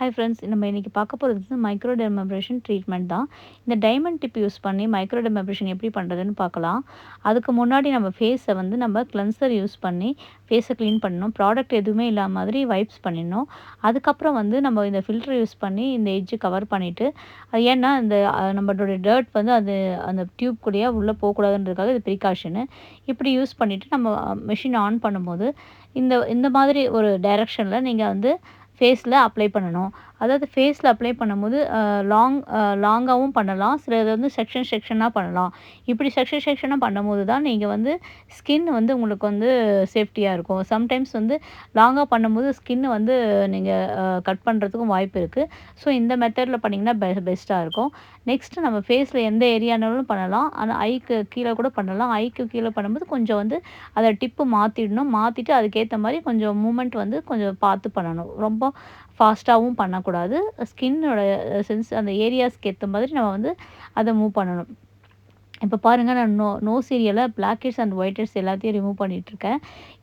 Hi friends, நம்ம இன்னைக்கு பார்க்க போகிறது வந்து மைக்ரோ டெர்மாப்ரேஷன் ட்ரீட்மெண்ட் தான். இந்த டைமண்ட் டிப் யூஸ் பண்ணி மைக்ரோ டெர்மாப்ரேஷன் எப்படி பண்ணுறதுன்னு பார்க்கலாம். அதுக்கு முன்னாடி நம்ம ஃபேஸை வந்து நம்ம கிளென்சர் யூஸ் பண்ணி ஃபேஸை க்ளீன் பண்ணணும். ப்ராடக்ட் எதுவுமே இல்லாத மாதிரி வைப்ஸ் பண்ணிடணும். அதுக்கப்புறம் வந்து நம்ம இந்த ஃபில்டர் யூஸ் பண்ணி இந்த எட்ஜு கவர் பண்ணிவிட்டு, அது ஏன்னா இந்த நம்மளோட டர்ட் வந்து அது அந்த டியூப் கூடயே உள்ளே போகக்கூடாதுன்றதுக்காக இது ப்ரிகாஷனு. இப்படி யூஸ் பண்ணிவிட்டு நம்ம மெஷின் ஆன் பண்ணும்போது இந்த இந்த மாதிரி ஒரு டைரக்ஷனில் நீங்கள் வந்து ஃபேஸில் அப்ளை பண்ணணும். அதாவது ஃபேஸில் அப்ளை பண்ணும்போது லாங்காகவும் பண்ணலாம். சிலது வந்து செக்ஷனாக பண்ணலாம். இப்படி செக்ஷனாக பண்ணும்போது தான் நீங்கள் வந்து ஸ்கின் வந்து உங்களுக்கு வந்து சேஃப்டியாக இருக்கும். சம்டைம்ஸ் வந்து லாங்கா பண்ணும்போது ஸ்கின் வந்து நீங்கள் கட் பண்ணுறதுக்கும் வாய்ப்பு இருக்குது. ஸோ இந்த மெத்தடில் பண்ணிங்கன்னா பெஸ்ட்டாக இருக்கும். நெக்ஸ்ட்டு நம்ம ஃபேஸில் எந்த ஏரியானாலும் பண்ணலாம். ஆனால் ஐக்கு கீழே கூட பண்ணலாம். ஐக்கு கீழே பண்ணும்போது கொஞ்சம் வந்து அதை டிப்பு மாற்றிடணும். மாற்றிட்டு அதுக்கேற்ற மாதிரி கொஞ்சம் மூமெண்ட் வந்து கொஞ்சம் பார்த்து பண்ணணும். ரொம்ப ஃபாஸ்ட்டாகவும் பண்ணக்கூடாது. ஸ்கின்னோட அந்த ஏரியாஸ்க்கு ஏற்ற மாதிரி நம்ம வந்து அதை மூவ் பண்ணணும். இப்போ பாருங்கள், நான் நோஸ் ஏரியாவில் black heads and white heads எல்லாத்தையும் ரிமூவ் பண்ணிகிட்ருக்கேன்.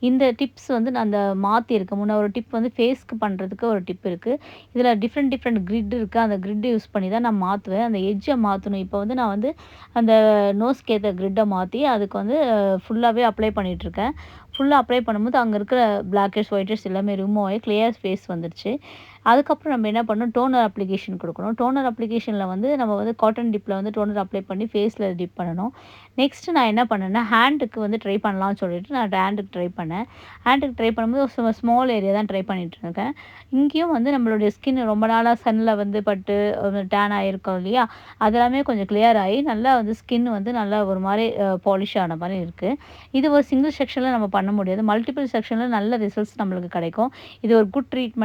இந்த டிப்ஸ் வந்து நான் அந்த மாற்றியிருக்கேன். முன்ன ஒரு டிப் வந்து ஃபேஸ்க்கு பண்ணுறதுக்கு ஒரு டிப் இருக்குது. இதில் டிஃப்ரெண்ட் கிரிட் இருக்குது. அந்த கிரிட் யூஸ் பண்ணி தான் நான் மாற்றுவேன். அந்த எட்ஜை மாற்றணும். இப்போ வந்து நான் வந்து அந்த நோஸ்க்கு ஏற்ற கிரிட்டை மாற்றி அதுக்கு வந்து ஃபுல்லாகவே அப்ளை பண்ணிகிட்ருக்கேன். ஃபுல்லாக அப்ளை பண்ணும்போது அங்கே இருக்கிற பிளாக் ஹெட்ஸ் ஒயிட் ஹெட்ஸ் எல்லாமே ரிமூவ் ஆகி கிளியர் ஃபேஸ் வந்துடுச்சு. அதுக்கப்புறம் நம்ம என்ன பண்ணணும், டோனர் அப்ளிகேஷன் கொடுக்கணும். டோனர் அப்ளிகேஷனில் வந்து நம்ம வந்து காட்டன் டிப்பில் வந்து டோனர் அப்ளை பண்ணி ஃபேஸில் டிப் பண்ணணும். நெக்ஸ்ட்டு நான் என்ன பண்ணேன்னா, ஹேண்டுக்கு வந்து ட்ரை பண்ணலாம்னு சொல்லிட்டு நான் ஹேண்டுக்கு ட்ரை பண்ணேன். ஹேண்டுக்கு ட்ரை பண்ணும்போது ஸ்மால் ஏரியா தான் ட்ரை பண்ணிகிட்ருக்கேன். இங்கேயும் வந்து நம்மளுடைய ஸ்கின் ரொம்ப நாளாக சன்னில் வந்து பட்டு டேன் ஆகிருக்கோம் இல்லையா, அதெல்லாமே கொஞ்சம் கிளியர் ஆகி நல்லா வந்து ஸ்கின் வந்து நல்லா ஒரு மாதிரி பாலிஷ் ஆன மாதிரி இருக்குது. இது ஒரு சிங்கிள் செக்ஷனில் நம்ம பண்ண முடியாது. மல்டிபிள் செக்ஷனில் நல்ல ரிசல்ட்ஸ் நம்மளுக்கு கிடைக்கும். இது ஒரு குட் ட்ரீட்மெண்ட்.